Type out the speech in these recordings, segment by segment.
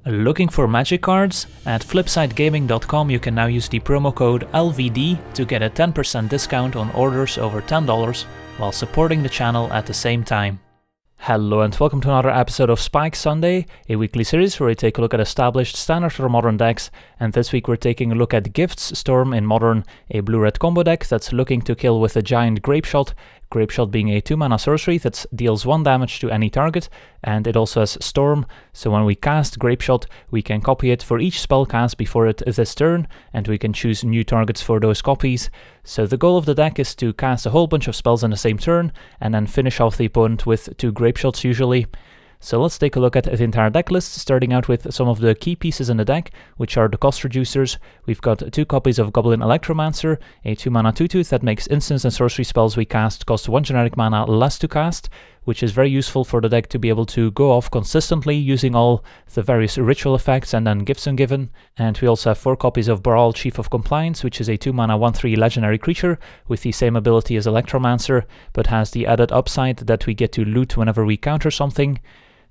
Looking for magic cards? At flipsidegaming.com you can now use the promo code LVD to get a 10% discount on orders over $10 while supporting the channel at the same time. Hello and welcome to another episode of Spike Sunday, a weekly series where we take a look at established standard or modern decks, and this week we're taking a look at Gifts Storm in Modern, a blue-red combo deck that's looking to kill with a giant Grapeshot, Grapeshot being a 2-mana sorcery that deals 1 damage to any target, and it also has Storm, so when we cast Grapeshot we can copy it for each spell cast before it this turn, and we can choose new targets for those copies. So the goal of the deck is to cast a whole bunch of spells in the same turn, and then finish off the opponent with 2 Grapeshots usually. So let's take a look at the entire deck list, starting out with some of the key pieces in the deck, which are the cost reducers. We've got 2 copies of Goblin Electromancer, a 2-mana 2/2 that makes instants and sorcery spells we cast cost 1 generic mana less to cast, which is very useful for the deck to be able to go off consistently using all the various ritual effects and then Gifts Ungiven. And we also have 4 copies of Baral, Chief of Compliance, which is a 2-mana 1/3 legendary creature with the same ability as Electromancer, but has the added upside that we get to loot whenever we counter something.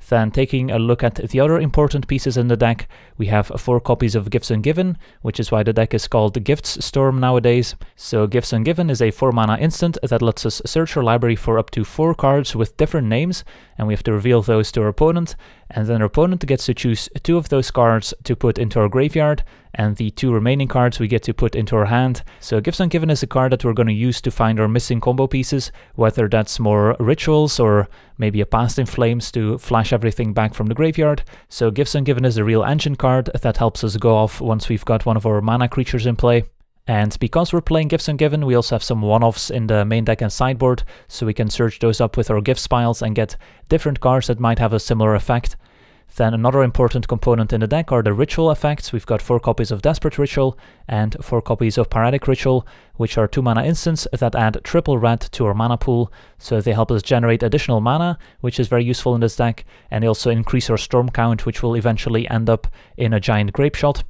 Then taking a look at the other important pieces in the deck, we have 4 copies of Gifts Ungiven, which is why the deck is called Gifts Storm nowadays. So Gifts Ungiven is a 4-mana instant that lets us search our library for up to 4 cards with different names, and we have to reveal those to our opponent, and then our opponent gets to choose 2 of those cards to put into our graveyard, and the 2 remaining cards we get to put into our hand. So Gifts Ungiven is a card that we're going to use to find our missing combo pieces, whether that's more rituals or maybe a Past in Flames to flash everything back from the graveyard. So Gifts Ungiven is a real engine card that helps us go off once we've got one of our mana creatures in play. And because we're playing Gifts Ungiven, we also have some one-offs in the main deck and sideboard, so we can search those up with our Gifts piles and get different cards that might have a similar effect. Then another important component in the deck are the ritual effects. We've got 4 copies of Desperate Ritual and 4 copies of Pyretic Ritual, which are 2-mana instants that add triple red to our mana pool, so they help us generate additional mana, which is very useful in this deck, and they also increase our storm count, which will eventually end up in a giant Grapeshot.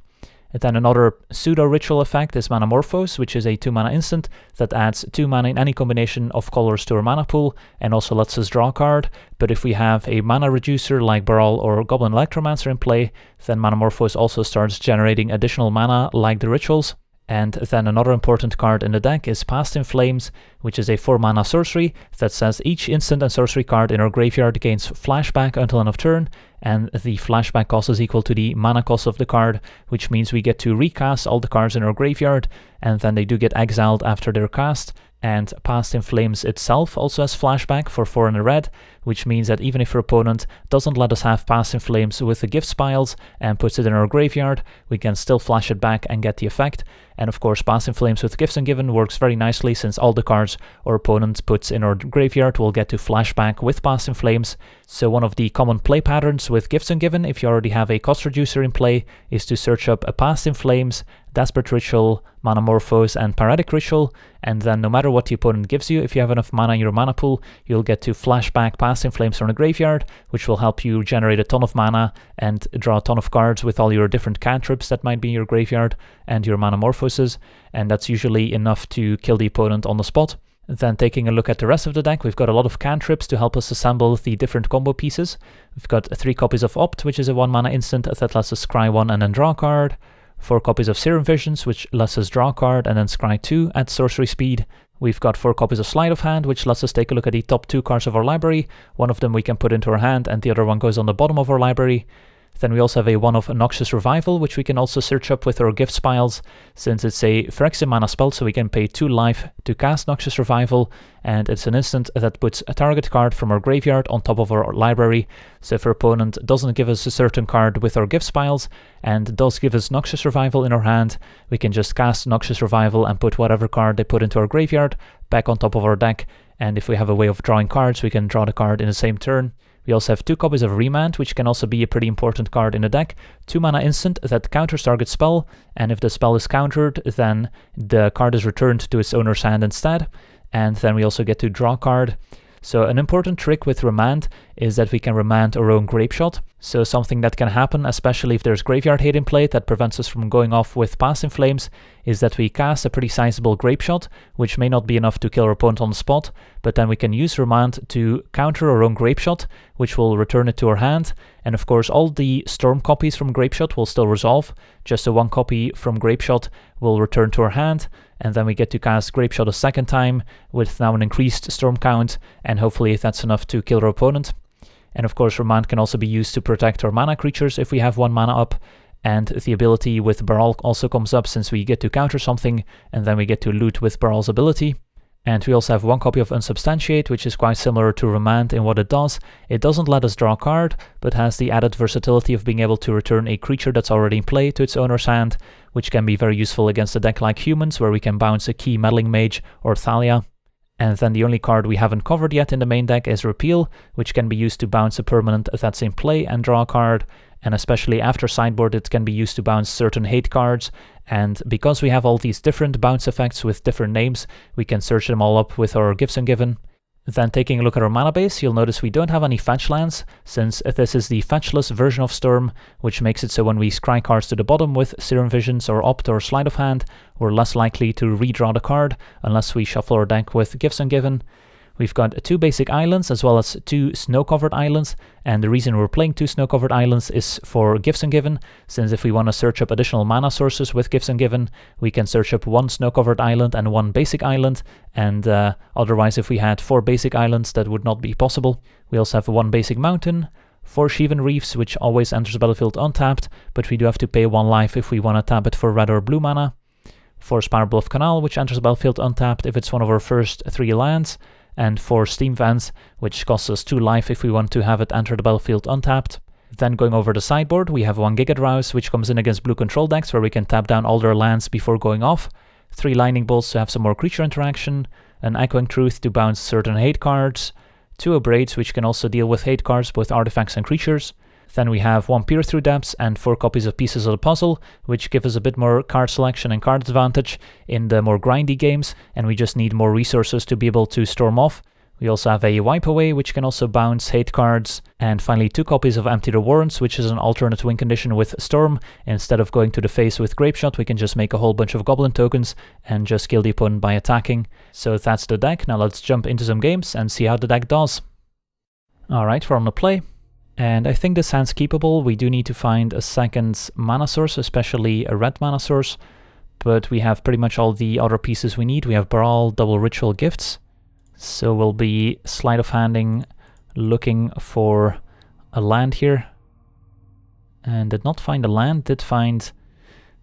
And then another pseudo-ritual effect is Manamorphose, which is a 2-mana instant that adds 2 mana in any combination of colors to our mana pool and also lets us draw a card. But if we have a mana reducer like Baral or Goblin Electromancer in play, then Manamorphose also starts generating additional mana like the rituals. And then another important card in the deck is Past in Flames, which is a 4-mana sorcery that says each instant and sorcery card in our graveyard gains flashback until end of turn, and the flashback cost is equal to the mana cost of the card, which means we get to recast all the cards in our graveyard, and then they do get exiled after they're cast. And Past in Flames itself also has flashback for 4 in a red, which means that even if our opponent doesn't let us have Past in Flames with the Gifts piles and puts it in our graveyard, we can still flash it back and get the effect. And of course, Past in Flames with Gifts Ungiven works very nicely, since all the cards our opponent puts in our graveyard will get to flashback with Past in Flames. So one of the common play patterns with Gifts Ungiven, if you already have a cost reducer in play, is to search up a Past in Flames, Desperate Ritual, Manamorphose, and Pyretic Ritual, and then no matter what the opponent gives you, if you have enough mana in your mana pool, you'll get to flashback Past in Flames from the graveyard, which will help you generate a ton of mana and draw a ton of cards with all your different cantrips that might be in your graveyard and your Manamorphoses, and that's usually enough to kill the opponent on the spot. Then taking a look at the rest of the deck, we've got a lot of cantrips to help us assemble the different combo pieces. We've got 3 copies of Opt, which is a 1-mana instant that lets us scry 1 and then draw a card. 4 copies of Serum Visions, which lets us draw a card and then scry 2 at sorcery speed. We've got 4 copies of Sleight of Hand, which lets us take a look at the top 2 cards of our library. One of them we can put into our hand and the other one goes on the bottom of our library. Then we also have a 1 of Noxious Revival, which we can also search up with our Gifts piles, since it's a Phyrexian mana spell, so we can pay 2 life to cast Noxious Revival, and it's an instant that puts a target card from our graveyard on top of our library. So if our opponent doesn't give us a certain card with our Gifts piles, and does give us Noxious Revival in our hand, we can just cast Noxious Revival and put whatever card they put into our graveyard back on top of our deck, and if we have a way of drawing cards, we can draw the card in the same turn. We also have 2 copies of Remand, which can also be a pretty important card in the deck. 2-mana instant that counters target spell, and if the spell is countered, then the card is returned to its owner's hand instead. And then we also get to draw a card. So an important trick with Remand is that we can Remand our own Grapeshot. So something that can happen, especially if there's Graveyard Hate in play that prevents us from going off with Past in Flames, is that we cast a pretty sizable Grapeshot, which may not be enough to kill our opponent on the spot, but then we can use Remand to counter our own Grapeshot, which will return it to our hand. And of course all the Storm copies from Grapeshot will still resolve, just the one copy from Grapeshot will return to our hand, and then we get to cast Grapeshot a second time with now an increased Storm count, and hopefully that's enough to kill our opponent. And of course Remand can also be used to protect our mana creatures if we have 1 mana up, and the ability with Baral also comes up since we get to counter something, and then we get to loot with Baral's ability. And we also have 1 copy of Unsubstantiate, which is quite similar to Remand in what it does. It doesn't let us draw a card, but has the added versatility of being able to return a creature that's already in play to its owner's hand, which can be very useful against a deck like Humans, where we can bounce a Key Meddling Mage or Thalia. And then the only card we haven't covered yet in the main deck is Repeal, which can be used to bounce a permanent that's in play and draw a card. And especially after Sideboard, it can be used to bounce certain hate cards. And because we have all these different bounce effects with different names, we can search them all up with our Gifts Ungiven. Then taking a look at our mana base, you'll notice we don't have any fetch lands, since this is the fetchless version of Storm, which makes it so when we scry cards to the bottom with Serum Visions or Opt or Sleight of Hand, we're less likely to redraw the card unless we shuffle our deck with Gifts Ungiven. We've got 2 basic islands as well as 2 snow-covered islands, and the reason we're playing 2 snow-covered islands is for Gifts Ungiven, since if we want to search up additional mana sources with Gifts Ungiven, we can search up 1 snow-covered island and 1 basic island, and otherwise if we had 4 basic islands that would not be possible. We also have 1 basic mountain, 4 Shivan Reefs, which always enters the battlefield untapped, but we do have to pay 1 life if we want to tap it for red or blue mana, 4 Spirebluff Canal, which enters the battlefield untapped if it's one of our first 3 lands, and 4 Steam Vents, which costs us 2 life if we want to have it enter the battlefield untapped. Then going over the sideboard, we have 1 Gigadrowse, which comes in against blue control decks, where we can tap down all their lands before going off, 3 Lightning Bolts to have some more creature interaction, an Echoing Truth to bounce certain hate cards, 2 Abrades, which can also deal with hate cards, both artifacts and creatures. Then we have 1 Peer Through Depths and 4 copies of Pieces of the Puzzle, which give us a bit more card selection and card advantage in the more grindy games, and we just need more resources to be able to storm off. We also have a Wipe Away, which can also bounce hate cards, and finally 2 copies of Empty the Warrants, which is an alternate win condition with Storm. Instead of going to the face with Grapeshot, we can just make a whole bunch of Goblin tokens and just kill the opponent by attacking. So that's the deck. Now let's jump into some games and see how the deck does. Alright, we're on the play. And I think this hand's keepable. We do need to find a second mana source, especially a red mana source, but we have pretty much all the other pieces we need. We have Baral, double Ritual Gifts, so we'll be Sleight of Handing, looking for a land here, and did not find a land, did find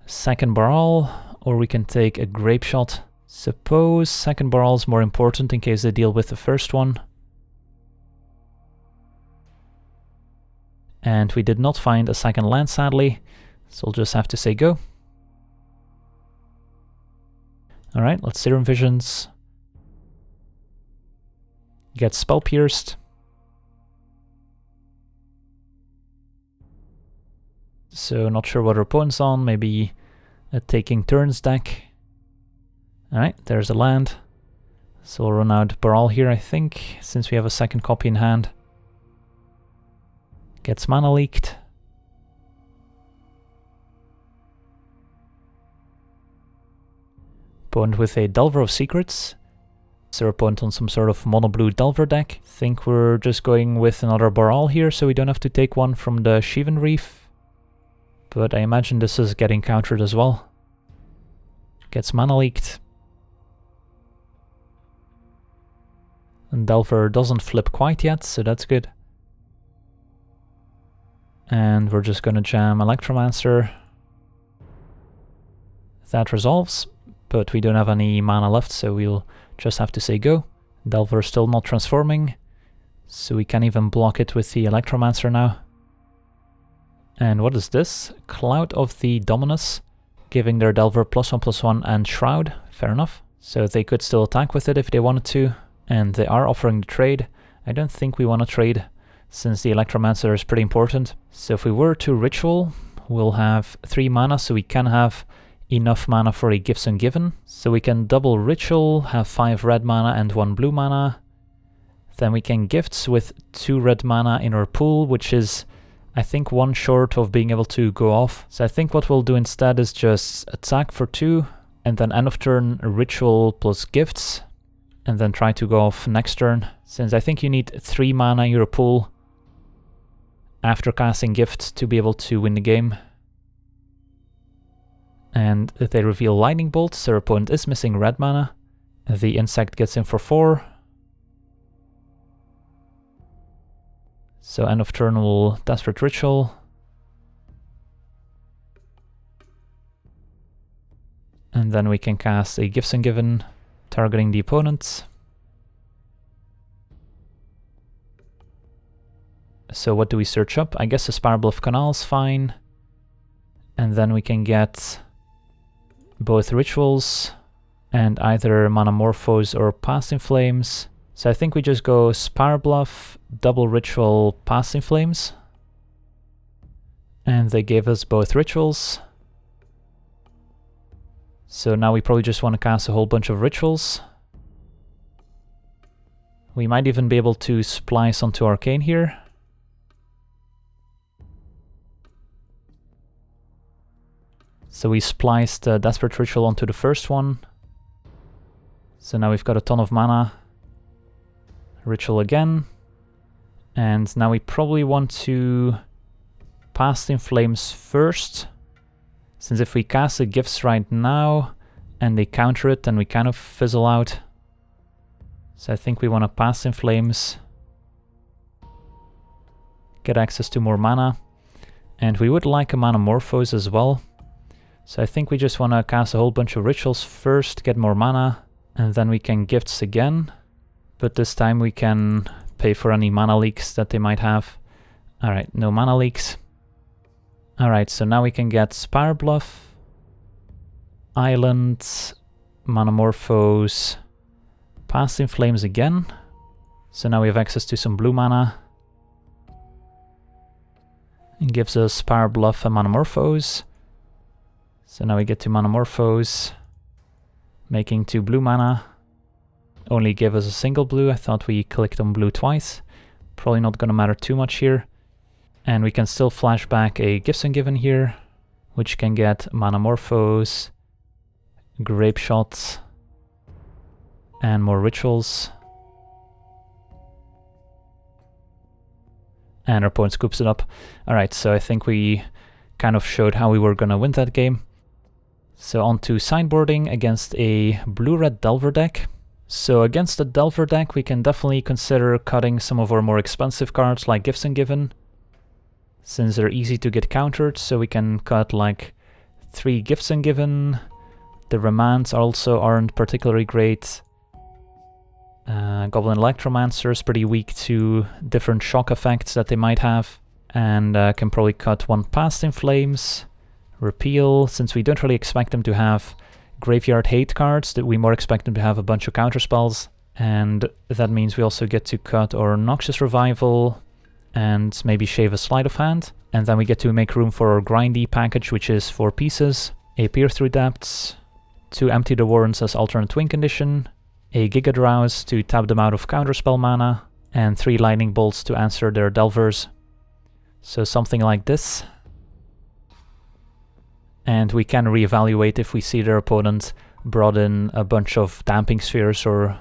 second Baral, or we can take a Grapeshot. Suppose second Baral is more important in case they deal with the first one. And we did not find a second land, sadly, so we'll just have to say go. Alright, let's Serum Visions. Get Spell Pierced. So not sure what our opponent's on, maybe a Taking Turns deck. Alright, there's a land. So we'll run out Baral here, I think, since we have a second copy in hand. Gets mana leaked. Opponent with a Delver of Secrets. So our opponent on some sort of mono-blue Delver deck. Think we're just going with another Baral here, so we don't have to take one from the Shivan Reef. But I imagine this is getting countered as well. Gets mana leaked. And Delver doesn't flip quite yet, so that's good. And we're just gonna jam Electromancer. That resolves, but we don't have any mana left, so we'll just have to say go. Delver is still not transforming, so we can't even block it with the Electromancer now. And what is this? Cloud of the Dominus, giving their Delver +1/+1 and Shroud. Fair enough. So they could still attack with it if they wanted to, and they are offering the trade. I don't think we want to trade, since the Electromancer is pretty important. So if we were to Ritual, we'll have 3 mana, so we can have enough mana for a Gifts Ungiven. So we can double Ritual, have 5 red mana and 1 blue mana. Then we can Gifts with 2 red mana in our pool, which is, I think, 1 short of being able to go off. So I think what we'll do instead is just attack for 2, and then end of turn Ritual plus Gifts, and then try to go off next turn, since I think you need 3 mana in your pool after casting Gifts to be able to win the game. And they reveal Lightning Bolt, so our opponent is missing red mana. The insect gets in for 4. So end of turn we'll Desperate Ritual. And then we can cast a Gifts Ungiven, targeting the opponent. So what do we search up? I guess the Spirebluff Canal is fine. And then we can get both Rituals and either Manamorphose or Past in Flames. So I think we just go Spirebluff, double Ritual, Past in Flames. And they gave us both Rituals. So now we probably just want to cast a whole bunch of Rituals. We might even be able to splice onto Arcane here. So we spliced the Desperate Ritual onto the first one. So now we've got a ton of mana. Ritual again. And now we probably want to Past in Flames first. Since if we cast the Gifts right now and they counter it, then we kind of fizzle out. So I think we want to Past in Flames. Get access to more mana. And we would like a Manamorphose as well. So I think we just want to cast a whole bunch of Rituals first, get more mana, and then we can Gifts again. But this time we can pay for any mana leaks that they might have. Alright, no mana leaks. Alright, so now we can get Spirebluff, Island, Manamorphose, Past in Flames again. So now we have access to some blue mana. It gives us Spirebluff and Manamorphose. So now we get to Manamorphose, making 2 blue mana. Only gave us a single blue. I thought we clicked on blue twice. Probably not gonna matter too much here. And we can still flash back a Gifts Ungiven here, which can get Manamorphose, Grapeshot, and more Rituals. And our opponent scoops it up. Alright, so I think we kind of showed how we were gonna win that game. So on to sideboarding against a blue-red Delver deck. So against the Delver deck, we can definitely consider cutting some of our more expensive cards like Gifts Ungiven, since they're easy to get countered. So we can cut like 3 Gifts Ungiven. The Remands also aren't particularly great. Goblin Electromancer is pretty weak to different shock effects that they might have. And can probably cut 1 Past in Flames. Repeal, since we don't really expect them to have graveyard hate cards, that we more expect them to have a bunch of counterspells. And that means we also get to cut our Noxious Revival and maybe shave a Sleight of Hand. And then we get to make room for our grindy package, which is 4 pieces. A Peer Through Depths, to empty the Warrens as alternate win condition, a Gigadrowse to tap them out of counterspell mana, and 3 Lightning Bolts to answer their Delvers. So something like this. And we can reevaluate if we see their opponent brought in a bunch of Damping Spheres or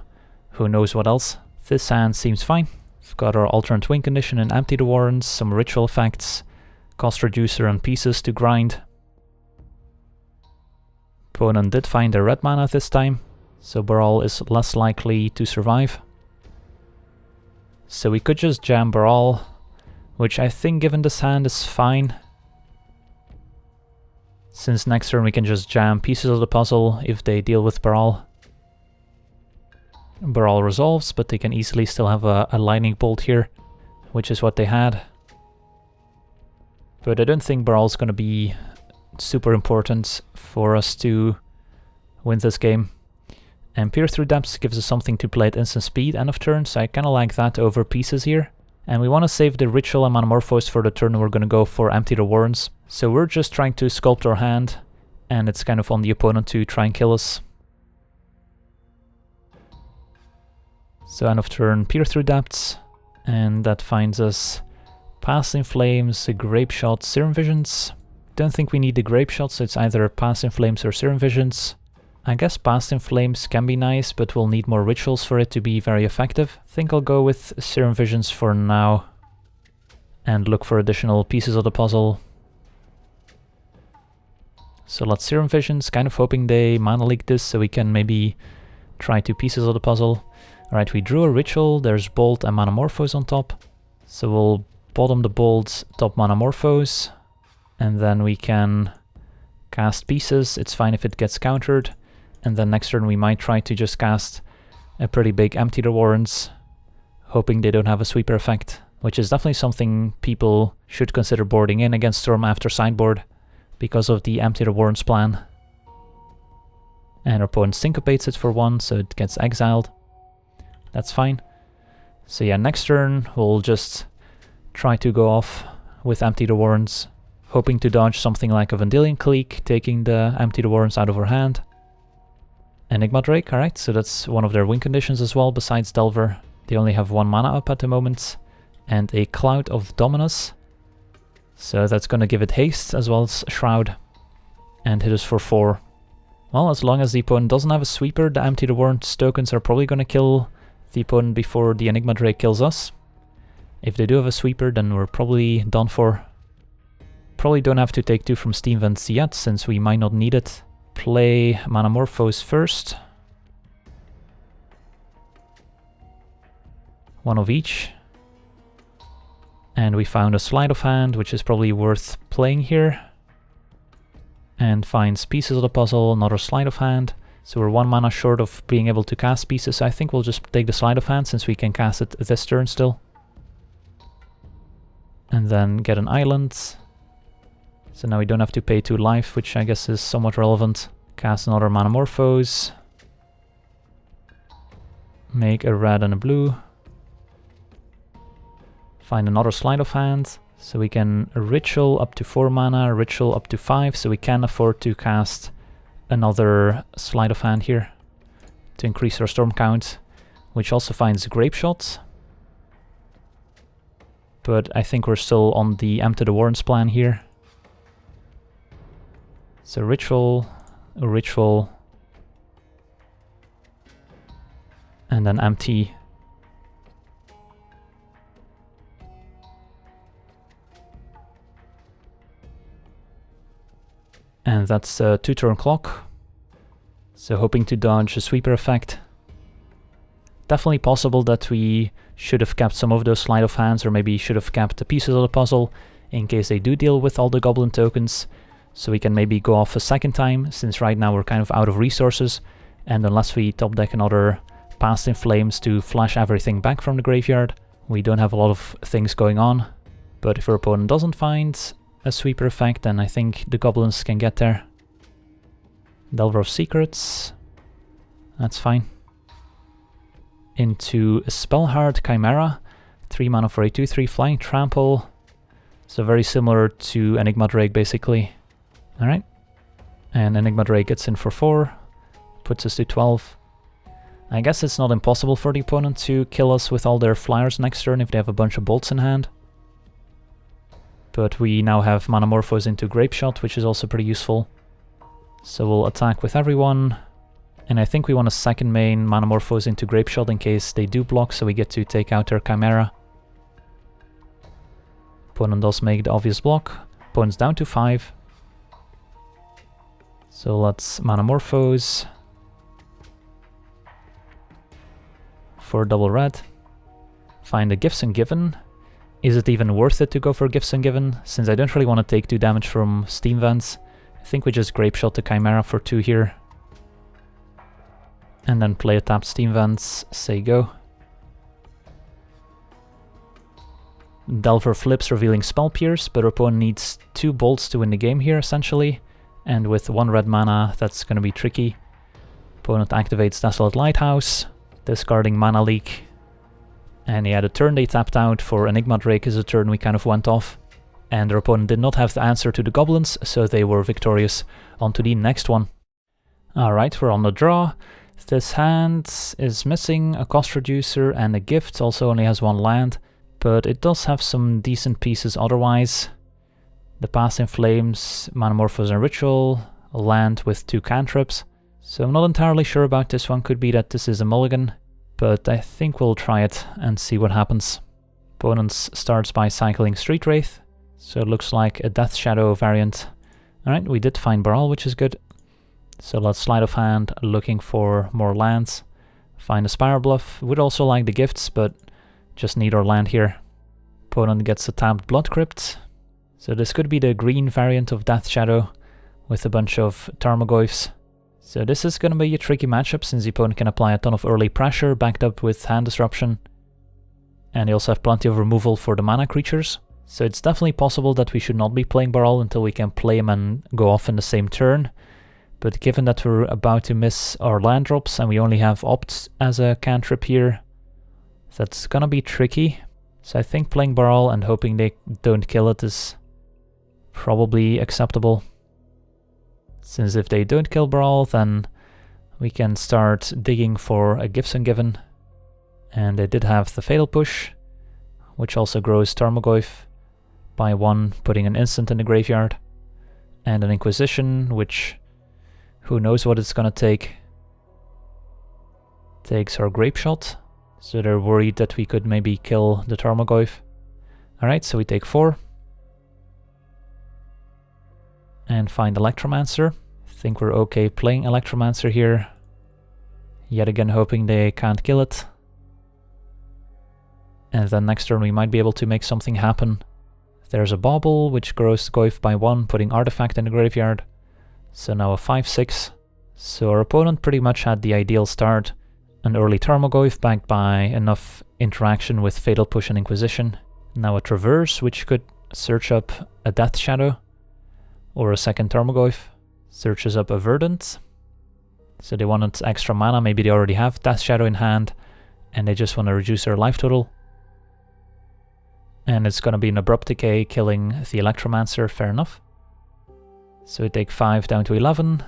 who knows what else. This hand seems fine. We've got our alternate win condition and empty the Warrens, some ritual effects, cost reducer and pieces to grind. Opponent did find their red mana this time, so Baral is less likely to survive. So we could just jam Baral, which I think given this hand is fine. Since next turn we can just jam pieces of the puzzle if they deal with Baral. Baral resolves, but they can easily still have a lightning bolt here, which is what they had. But I don't think Baral's gonna be super important for us to win this game. And Peer Through Depths gives us something to play at instant speed end of turn, so I kinda like that over pieces here. And we want to save the Ritual and Manamorphose for the turn we're gonna go for Empty the Warrens. So we're just trying to sculpt our hand, and it's kind of on the opponent to try and kill us. So end of turn, Peer Through Depths, and that finds us Past in Flames, Grapeshot, Serum Visions. Don't think we need the Grapeshot, so it's either Past in Flames or Serum Visions. I guess Past in Flames can be nice, but we'll need more rituals for it to be very effective. I think I'll go with Serum Visions for now and look for additional pieces of the puzzle. So let's Serum Visions, kind of hoping they mana leak this so we can maybe try 2 pieces of the puzzle. Alright, we drew a ritual, there's Bolt and Manamorphose on top. So we'll bottom the Bolt, top Manamorphose, and then we can cast pieces. It's fine if it gets countered. And then next turn we might try to just cast a pretty big Empty the Warrens, hoping they don't have a sweeper effect, which is definitely something people should consider boarding in against Storm after sideboard, because of the Empty the Warrens plan. And our opponent syncopates it for 1, so it gets exiled. That's fine. So yeah, next turn we'll just try to go off with Empty the Warrens, hoping to dodge something like a Vendilion Clique, taking the Empty the Warrens out of our hand. Enigma Drake, alright, so that's one of their win conditions as well, besides Delver. They only have 1 mana up at the moment, and a Cloud of Dominus. So that's gonna give it haste as well as Shroud, and hit us for 4. Well, as long as the opponent doesn't have a sweeper, the Empty the Warrens tokens are probably gonna kill the opponent before the Enigma Drake kills us. If they do have a sweeper, then we're probably done for. Probably don't have to take 2 from Steam Vents yet, since we might not need it. Play Manamorphose first. 1 of each. And we found a Sleight of Hand, which is probably worth playing here. And finds pieces of the puzzle, another Sleight of Hand. So we're 1 mana short of being able to cast pieces, so I think we'll just take the Sleight of Hand since we can cast it this turn still. And then get an island. So now we don't have to pay 2 life, which I guess is somewhat relevant. Cast another Manamorphose. Make a red and a blue. Find another Sleight of Hand. So we can Ritual up to 4 mana, Ritual up to 5, so we can afford to cast another Sleight of Hand here to increase our storm count, which also finds Grapeshot. But I think we're still on the Empty the Warrens plan here. So Ritual, a Ritual, and then Empty. And that's a 2-turn clock. So hoping to dodge a sweeper effect. Definitely possible that we should have kept some of those Sleight of Hands, or maybe should have kept the pieces of the puzzle in case they do deal with all the Goblin tokens. So we can maybe go off a second time, since right now we're kind of out of resources. And unless we top deck another Past in Flames to flash everything back from the graveyard, we don't have a lot of things going on. But if our opponent doesn't find a sweeper effect, then I think the Goblins can get there. Delver of Secrets. That's fine. Into Spellhard Chimera. 3 mana for a 2/3 flying trample. So very similar to Enigma Drake basically. Alright. And Enigma Drake gets in for 4. Puts us to 12. I guess it's not impossible for the opponent to kill us with all their flyers next turn if they have a bunch of bolts in hand. But we now have Manamorphose into Grapeshot, which is also pretty useful. So we'll attack with everyone. And I think we want a second main Manamorphose into Grapeshot in case they do block, so we get to take out their Chimera. Opponent does make the obvious block. Opponent's down to 5. So let's Manamorphose for double red. Find the Gifts Ungiven. Is it even worth it to go for Gifts Ungiven, since I don't really want to take 2 damage from Steam Vents? I think we just Grapeshot the Chimera for 2 here. And then play a tapped Steam Vents, say go. Delver flips, revealing Spell Pierce, but our opponent needs 2 bolts to win the game here, essentially. And with 1 red mana, that's going to be tricky. Opponent activates Desolate Lighthouse, discarding Mana Leak. And yeah, the turn they tapped out for Enigma Drake is a turn we kind of went off. And their opponent did not have the answer to the Goblins, so they were victorious. On to the next one. Alright, we're on the draw. This hand is missing a cost reducer and a gift, also only has 1 land, but it does have some decent pieces otherwise. The Past in Flames, Manamorphose and Ritual, a land with 2 cantrips. So I'm not entirely sure about this one, could be that this is a mulligan, but I think we'll try it and see what happens. Opponent starts by cycling Street Wraith, so it looks like a Death Shadow variant. Alright, we did find Baral, which is good. So let's Sleight of Hand, looking for more lands. Find a Spirebluff. Would also like the gifts, but just need our land here. Opponent gets a tapped Blood Crypt. So this could be the green variant of Death Shadow with a bunch of Tarmogoyfs. So this is going to be a tricky matchup since the opponent can apply a ton of early pressure backed up with hand disruption. And they also have plenty of removal for the mana creatures. So it's definitely possible that we should not be playing Baral until we can play him and go off in the same turn. But given that we're about to miss our land drops and we only have Opt as a cantrip here, that's gonna be tricky. So I think playing Baral and hoping they don't kill it is probably acceptable. Since if they don't kill Baral, then we can start digging for a Gifts Ungiven. And they did have the Fatal Push, which also grows Tarmogoyf by 1, putting an instant in the graveyard. And an Inquisition, which who knows what it's gonna take. Takes our Grapeshot, so they're worried that we could maybe kill the Tarmogoyf. Alright, so we take 4. And find Electromancer. I think we're okay playing Electromancer here. Yet again hoping they can't kill it. And then next turn we might be able to make something happen. There's a Bauble, which grows Goyf by 1, putting Artifact in the graveyard. So now a 5-6. So our opponent pretty much had the ideal start. An early Tarmogoyf backed by enough interaction with Fatal Push and Inquisition. Now a Traverse, which could search up a Death Shadow. Or a second Tarmogoyf. Searches up a Verdant. So they wanted extra mana, maybe they already have Death Shadow in hand. And they just want to reduce their life total. And it's going to be an Abrupt Decay killing the Electromancer, fair enough. So we take 5 down to 11.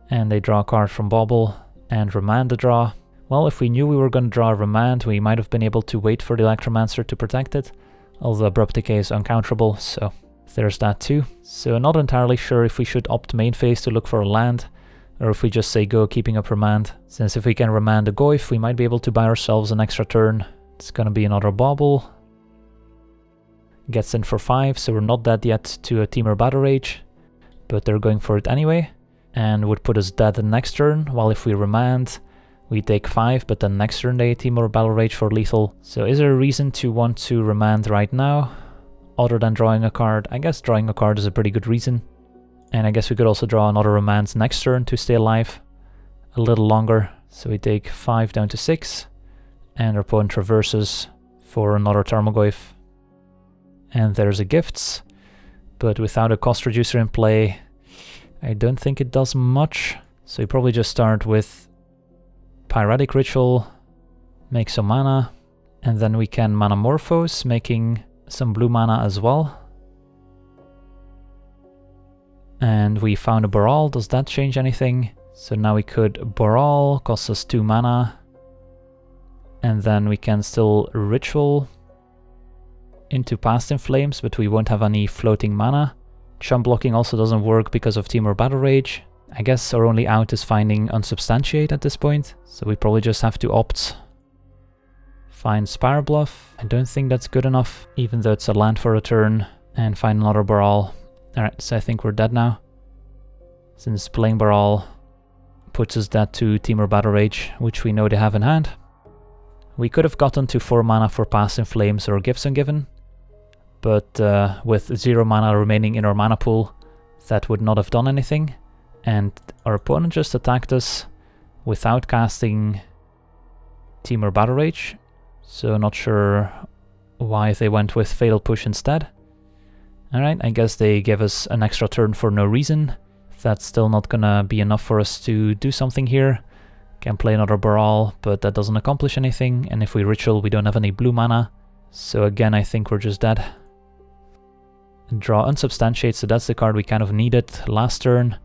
And they draw a card from Bauble and Remand the draw. Well, if we knew we were going to draw a Remand, we might have been able to wait for the Electromancer to protect it. Although Abrupt Decay is uncounterable, so there's that too. So not entirely sure if we should opt main phase to look for a land, or if we just say go keeping up Remand. Since if we can Remand a Goyf, we might be able to buy ourselves an extra turn. It's gonna be another Bauble. Gets in for 5, so we're not dead yet to a Temur Battle Rage, but they're going for it anyway, and would put us dead the next turn, while if we Remand, we take 5, but then next turn they Temur Battle Rage for lethal. So is there a reason to want to Remand right now, other than drawing a card? I guess drawing a card is a pretty good reason, and I guess we could also draw another Remand next turn to stay alive a little longer. So we take 5 down to 6, and our opponent traverses for another Tarmogoyf. And there's a Gifts, but without a cost reducer in play, I don't think it does much. So you probably just start with Pyretic Ritual, make some mana, and then we can Manamorphose, making some blue mana as well. And we found a Baral, does that change anything? So now we could Baral, costs us 2 mana, and then we can still Ritual into Past in Flames, but we won't have any floating mana. Chump blocking also doesn't work because of Temur Battle Rage. I guess our only out is finding Unsubstantiate at this point, so we probably just have to opt. Find Spirebluff. I don't think that's good enough, even though it's a land for a turn, and find another Baral. Alright, so I think we're dead now. Since playing Baral puts us dead to Temur Battle Rage, which we know they have in hand. We could have gotten to 4 mana for Past in Flames or Gifts Ungiven, but with 0 mana remaining in our mana pool, that would not have done anything, and our opponent just attacked us without casting Temur Battle Rage, so not sure why they went with Fatal Push instead. Alright, I guess they gave us an extra turn for no reason. That's still not gonna be enough for us to do something here. Can play another Baral, but that doesn't accomplish anything, and if we Ritual we don't have any blue mana, so again I think we're just dead. Draw Unsubstantiate, so that's the card we kind of needed last turn.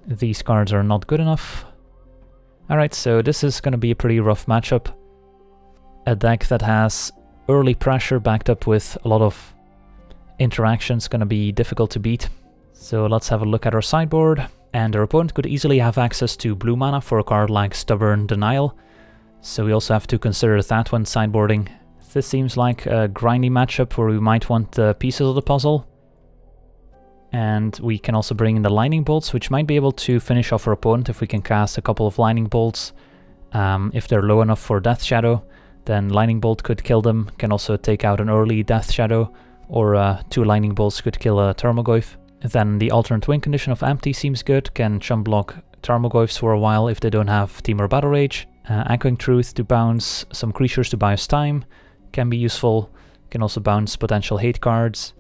These cards are not good enough. Alright, so this is going to be a pretty rough matchup. A deck that has early pressure backed up with a lot of interactions going to be difficult to beat. So let's have a look at our sideboard. And our opponent could easily have access to blue mana for a card like Stubborn Denial. So we also have to consider that when sideboarding. This seems like a grindy matchup where we might want the pieces of the puzzle. And we can also bring in the Lightning Bolts, which might be able to finish off our opponent if we can cast a couple of Lightning Bolts. If they're low enough for Death Shadow, then Lightning Bolt could kill them. Can also take out an early Death Shadow, or 2 Lightning Bolts could kill a Tarmogoyf. Then the alternate win condition of Empty seems good. Can chump block Tarmogoyfs for a while if they don't have Temur Battle Rage. Echoing Truth to bounce some creatures to buy us time can be useful. Can also bounce potential hate cards.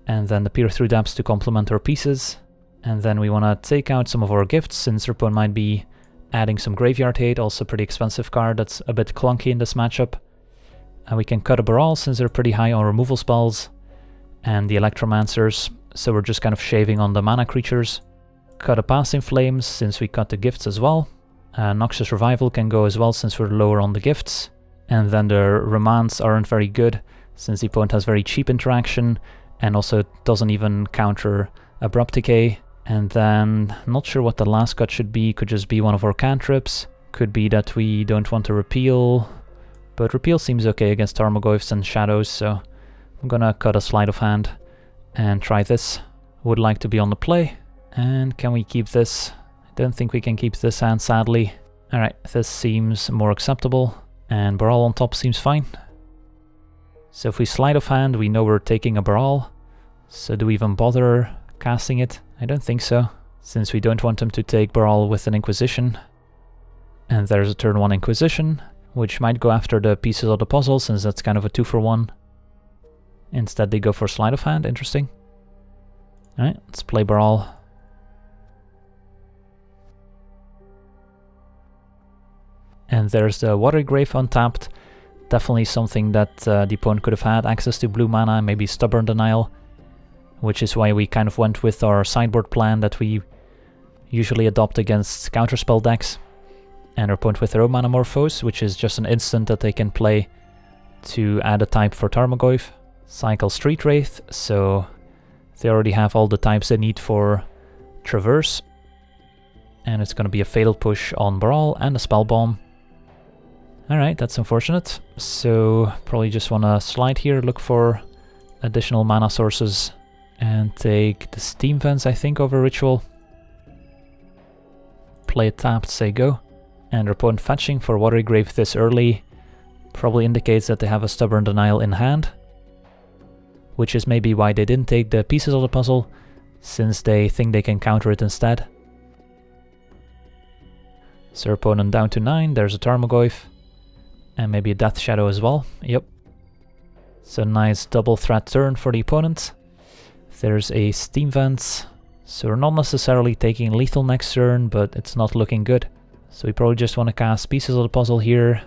And then the Peer Through Depths to complement our pieces. And then we want to take out some of our gifts, since our opponent might be adding some Graveyard Hate, also a pretty expensive card that's a bit clunky in this matchup. And we can cut a Baral, since they're pretty high on removal spells. And the Electromancers, so we're just kind of shaving on the mana creatures. Cut a Passing Flames, since we cut the gifts as well. Noxious Revival can go as well, since we're lower on the gifts. And then the Remands aren't very good, since the opponent has very cheap interaction, and also doesn't even counter Abrupt Decay. And then, not sure what the last cut should be, could just be one of our cantrips. Could be that we don't want to Repeal, but Repeal seems okay against Tarmogoyfs and Shadows, so I'm gonna cut a Sleight of Hand and try this. Would like to be on the play. And can we keep this? I don't think we can keep this hand, sadly. Alright, this seems more acceptable, and Baral on top seems fine. So if we Sleight of Hand, we know we're taking a Baral. So do we even bother casting it? I don't think so, since we don't want them to take Baral with an Inquisition. And there's a turn 1 Inquisition, which might go after the pieces of the puzzle, since that's kind of a 2-for-1. Instead they go for Sleight of Hand, interesting. Alright, let's play Baral. And there's the Watery Grave untapped. Definitely something that the opponent could have had access to blue mana, maybe Stubborn Denial. Which is why we kind of went with our sideboard plan that we usually adopt against counterspell decks. And our opponent with their own Manamorphose, which is just an instant that they can play to add a type for Tarmogoyf. Cycle Street Wraith, so they already have all the types they need for Traverse. And it's going to be a Fatal Push on Baral and a Spell Bomb. Alright, that's unfortunate. So probably just want to slide here, look for additional mana sources. And take the Steam Vents, I think, over Ritual. Play it tapped, say go. And our opponent fetching for Watery Grave this early probably indicates that they have a Stubborn Denial in hand. Which is maybe why they didn't take the pieces of the puzzle, since they think they can counter it instead. So our opponent down to 9, there's a Tarmogoyf. And maybe a Death Shadow as well, yep. So nice double threat turn for the opponent. There's a Steam Vents, so we're not necessarily taking lethal next turn, but it's not looking good. So we probably just want to cast pieces of the puzzle here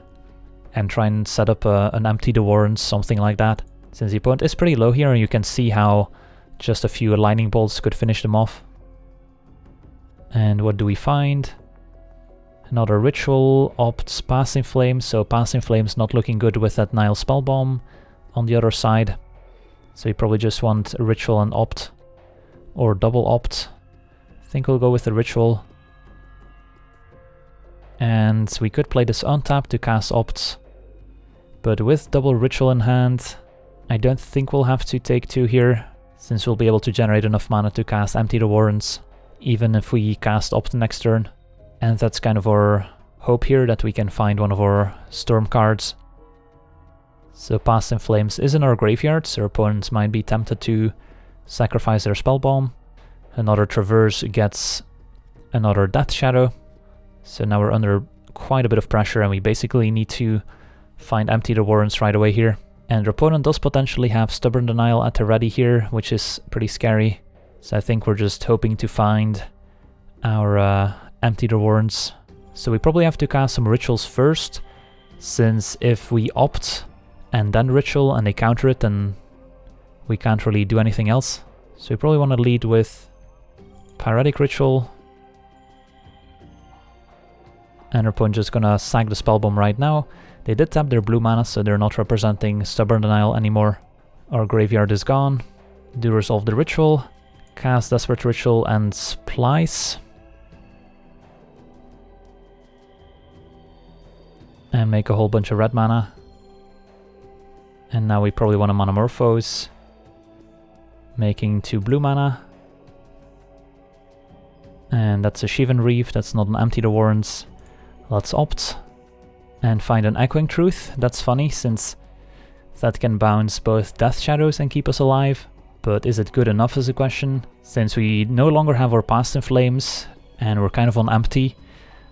and try and set up an Empty the Warrens, something like that. Since the opponent is pretty low here, and you can see how just a few Lightning Bolts could finish them off. And what do we find? Another Ritual, opts Passing Flame, so Passing Flame's not looking good with that Nile Spell Bomb on the other side. So you probably just want a Ritual and opt, or double opt. I think we'll go with the Ritual. And we could play this untapped to cast opts. But with double Ritual in hand, I don't think we'll have to take 2 here, since we'll be able to generate enough mana to cast Empty the Warrens, even if we cast opt next turn. And that's kind of our hope here, that we can find one of our Storm cards. So Passing Flames is in our graveyard, so our opponents might be tempted to sacrifice their Spell Bomb. Another Traverse gets another Death Shadow. So now we're under quite a bit of pressure, and we basically need to find Empty the Warrens right away here. And our opponent does potentially have Stubborn Denial at the ready here, which is pretty scary. So I think we're just hoping to find our Empty the Warrens. So we probably have to cast some Rituals first, since if we opt and then Ritual and they counter it, then we can't really do anything else. So we probably want to lead with Pyretic Ritual And our opponent just gonna sack the Spellbomb right now. They did tap their blue mana, so they're not representing Stubborn Denial anymore. Our graveyard is gone. Do resolve the ritual. Cast Desperate Ritual and Splice. And make a whole bunch of red mana. And now we probably want to Manamorphose. Making 2 blue mana. And that's a Shivan Reef, that's not an Empty the Warrens. Let's opt. And find an Echoing Truth. That's funny, since that can bounce both Death Shadows and keep us alive. But is it good enough is a question, since we no longer have our Past in Flames, and we're kind of on empty.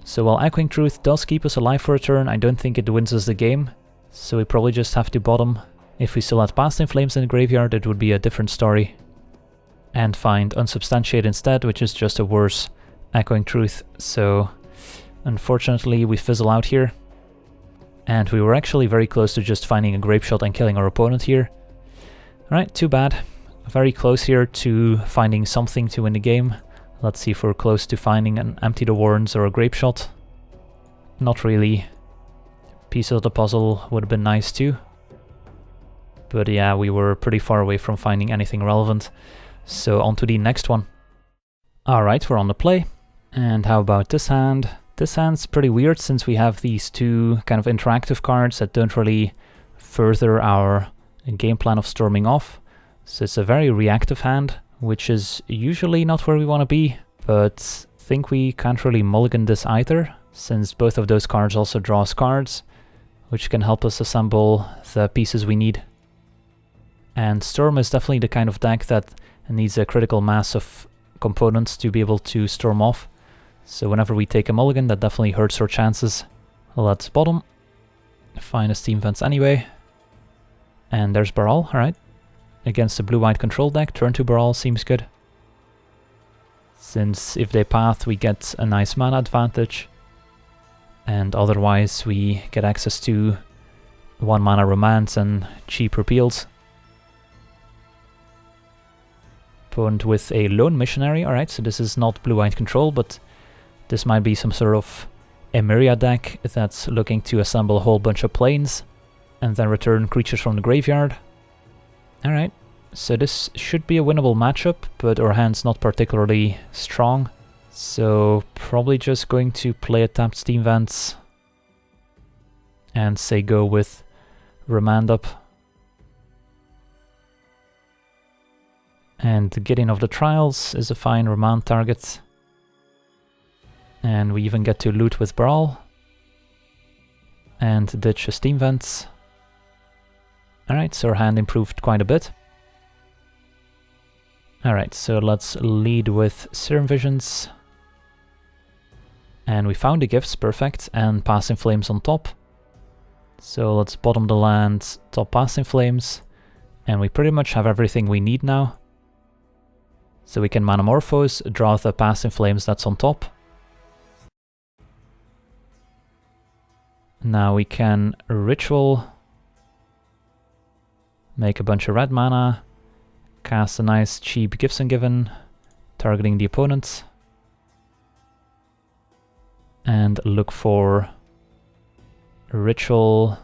So while Echoing Truth does keep us alive for a turn, I don't think it wins us the game. So we probably just have to bottom. If we still had Past in Flames in the graveyard, it would be a different story. And find Unsubstantiate instead, which is just a worse Echoing Truth. So unfortunately we fizzle out here. And we were actually very close to just finding a Grapeshot and killing our opponent here. Alright, too bad. Very close here to finding something to win the game. Let's see if we're close to finding an Empty the Warrens or a Grapeshot. Not really. Piece of the puzzle would have been nice too. But yeah, we were pretty far away from finding anything relevant. So on to the next one. Alright, we're on the play. And how about this hand? This hand's pretty weird since we have these two kind of interactive cards that don't really further our game plan of storming off. So it's a very reactive hand, which is usually not where we want to be, but I think we can't really mulligan this either, since both of those cards also draw us cards, which can help us assemble the pieces we need. And Storm is definitely the kind of deck that needs a critical mass of components to be able to storm off. So whenever we take a mulligan, that definitely hurts our chances. Let's bottom. Find a Steam Vents anyway. And there's Baral, alright. Against the blue-white control deck, turn to Baral seems good. Since if they path, we get a nice mana advantage. And otherwise, we get access to 1 mana Remands and cheap repeals. Opponent with a Lone Missionary, alright, so this is not blue-white control, but this might be some sort of Emeria deck that's looking to assemble a whole bunch of planes and then return creatures from the graveyard. Alright, so this should be a winnable matchup, but our hand's not particularly strong. So probably just going to play a tapped Steam Vents and say go with Remand up. And the Gideon of the Trials is a fine Remand target. And we even get to loot with Baral. And ditch a Steam Vents. Alright, so our hand improved quite a bit. Alright, so let's lead with Serum Visions. And we found the gifts, perfect, and Passing Flames on top. So let's bottom the land, top Passing Flames. And we pretty much have everything we need now. So we can Manamorphose, draw the Passing Flames that's on top. Now we can Ritual, make a bunch of red mana, cast a nice cheap Gifts Ungiven, targeting the opponent, and look for Ritual,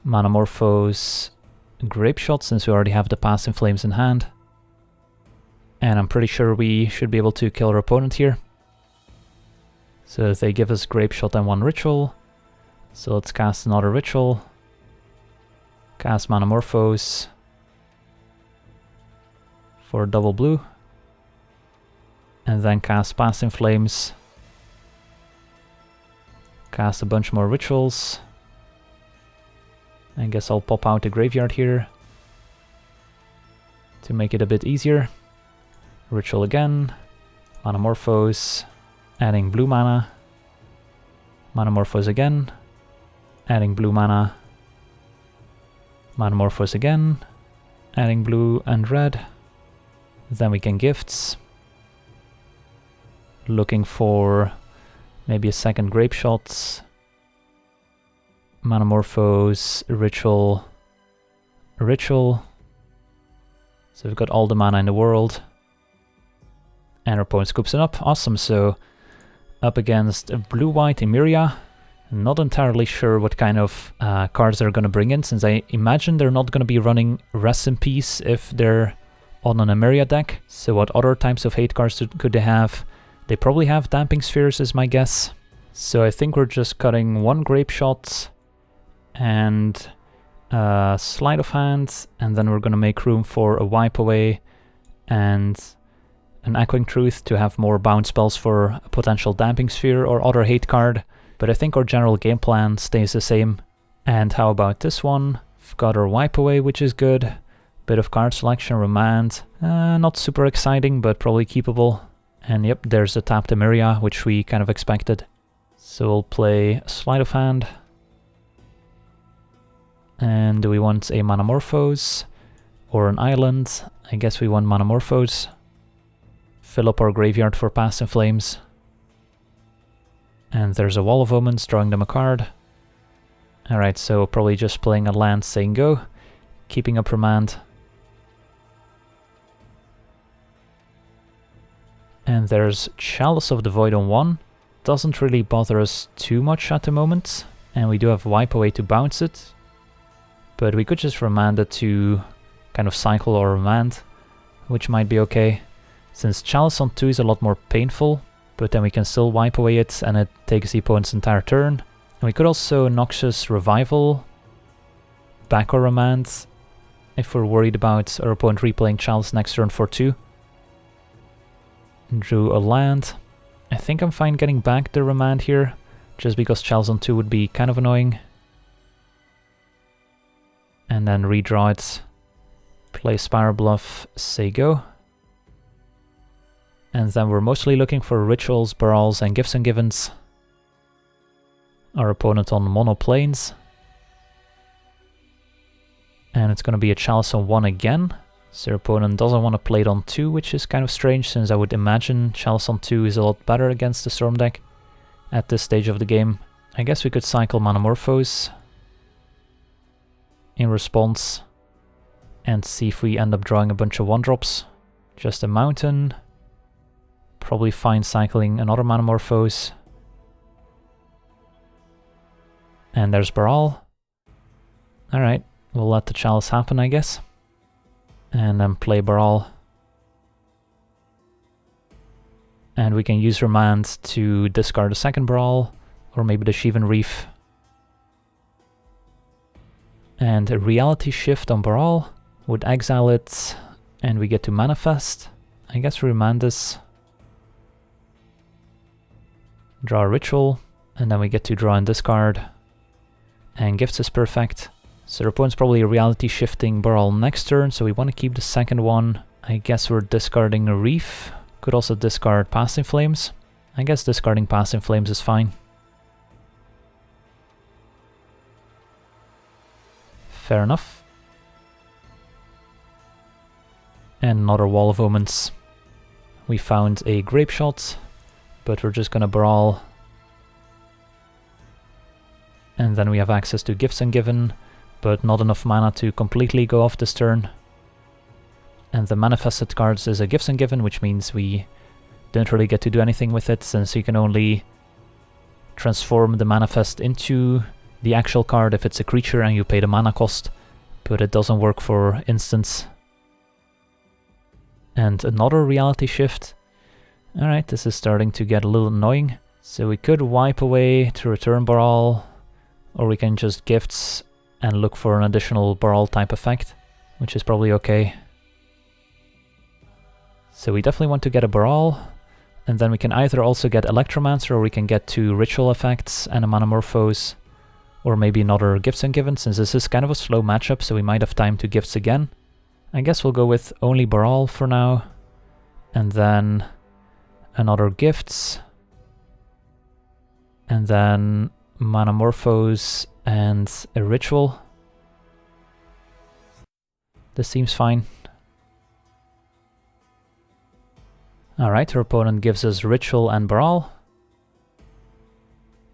Manamorphose, Grapeshot, since we already have the Passing Flames in hand. And I'm pretty sure we should be able to kill our opponent here. So they give us Grapeshot and 1 Ritual. So let's cast another Ritual. Cast Manamorphose for double blue. And then cast Passing Flames. Cast a bunch more Rituals. I guess I'll pop out the graveyard here to make it a bit easier. Ritual again. Manamorphose. Adding blue mana. Manamorphose again. Adding blue mana. Manamorphose again. Adding blue and red. Then we can gifts. Looking for maybe a second Grapeshot. Manamorphose, Ritual. So we've got all the mana in the world. And our opponent scoops it up. Awesome, so up against blue-white Emeria. Not entirely sure what kind of cards they're going to bring in, since I imagine they're not going to be running Rest in Peace if they're on an Emeria deck. So what other types of hate cards could they have? They probably have Damping Spheres is my guess. So I think we're just cutting one Grapeshot and Sleight of Hand, and then we're going to make room for a Wipe Away and an Echoing Truth to have more bounce spells for a potential Damping Sphere or other hate card. But I think our general game plan stays the same. And how about this one? We've got our Wipe Away, which is good. Bit of card selection, Remand. Not super exciting, but probably keepable. And yep, there's a tapped Emeria, which we kind of expected. So we'll play Sleight of Hand. And do we want a Manamorphose or an island? I guess we want Manamorphose. Fill up our graveyard for Past in Flames. And there's a Wall of Omens, drawing them a card. Alright, so probably just playing a land, saying go. Keeping up Remand. And there's Chalice of the Void on 1. Doesn't really bother us too much at the moment. And we do have Wipe Away to bounce it. But we could just Remand it to kind of cycle or Remand, which might be okay. Since Chalice on 2 is a lot more painful, but then we can still Wipe Away it and it takes the opponent's entire turn. And we could also Noxious Revival, back or Remand, if we're worried about our opponent replaying Chalice next turn for 2. Drew a land. I think I'm fine getting back the Remand here, just because Chalice on 2 would be kind of annoying. And then redraw it, play Spirebluff, say go. And then we're mostly looking for Rituals, Barals, and Gifts Ungivens. Our opponent on mono planes. And it's going to be a Chalice on 1 again. So your opponent doesn't want to play it on 2, which is kind of strange, since I would imagine Chalice on 2 is a lot better against the Storm deck at this stage of the game. I guess we could cycle Manamorphose in response and see if we end up drawing a bunch of 1-drops. Just a mountain. Probably fine cycling another Manamorphose. And there's Baral. Alright, we'll let the Chalice happen, I guess. And then play Baral. And we can use Remand to discard a second Baral, or maybe the Shivan Reef. And a Reality Shift on Baral would exile it, and we get to manifest. I guess Remand this. Draw a Ritual, and then we get to draw and discard. And Gifts is perfect. So the opponent's probably Reality Shifting Baral next turn, so we want to keep the second one. I guess we're discarding a Reef. Could also discard Past in Flames. I guess discarding Past in Flames is fine. Fair enough. And another Wall of Omens. We found a Grapeshot, but we're just gonna Baral. And then we have access to Gifts Ungiven, but not enough mana to completely go off this turn. And the manifested cards is a Gifts Ungiven, which means we don't really get to do anything with it, since you can only transform the manifest into the actual card if it's a creature and you pay the mana cost, but it doesn't work for instants. And another Reality Shift. Alright, this is starting to get a little annoying. So we could Wipe Away to return Baral, or we can just Gifts and look for an additional Baral type effect, which is probably okay. So we definitely want to get a Baral, and then we can either also get Electromancer, or we can get 2 Ritual effects and a Manamorphose, or maybe another Gifts Ungiven, since this is kind of a slow matchup, so we might have time to Gifts again. I guess we'll go with only Baral for now, and then another Gifts, and then Manamorphose and a Ritual. This seems fine. Alright, our opponent gives us Ritual and Baral.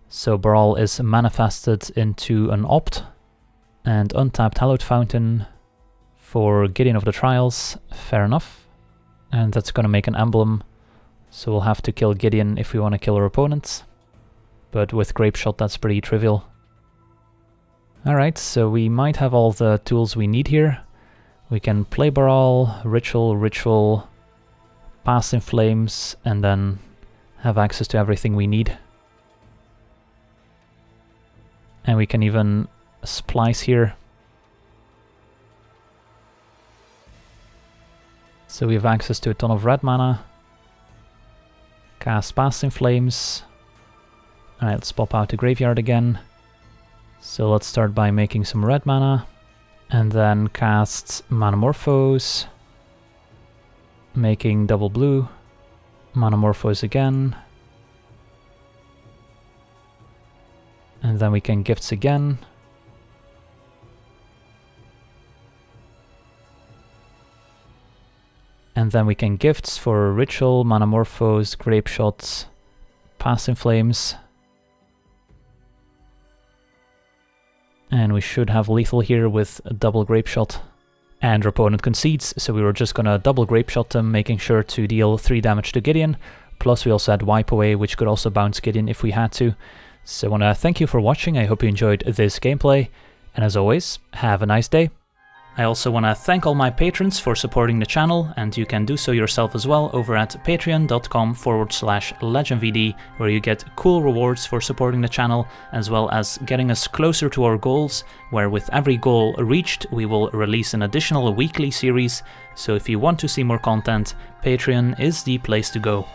So Baral is manifested into an Opt, and untapped Hallowed Fountain for Gideon of the Trials. Fair enough. And that's gonna make an emblem So we'll have to kill Gideon if we want to kill our opponents. But with Grapeshot that's pretty trivial. Alright, so we might have all the tools we need here. We can play Baral, Ritual, Pass in Flames, and then have access to everything we need. And we can even splice here. So we have access to a ton of red mana. Cast Pass in Flames. Alright, let's pop out the graveyard again. So let's start by making some red mana. And then cast Manamorphose. Making double blue. Manamorphose again. And then we can Gifts again. And then we can Gifts for Ritual, Manamorphose, Grapeshot, Pass in Flames. And we should have lethal here with a double Grapeshot. And our opponent concedes, so we were just gonna double Grapeshot them, making sure to deal 3 damage to Gideon. Plus we also had Wipe Away, which could also bounce Gideon if we had to. So I wanna thank you for watching, I hope you enjoyed this gameplay. And as always, have a nice day. I also want to thank all my patrons for supporting the channel, and you can do so yourself as well over at patreon.com/LegenVD, where you get cool rewards for supporting the channel, as well as getting us closer to our goals, where with every goal reached we will release an additional weekly series. So if you want to see more content, Patreon is the place to go.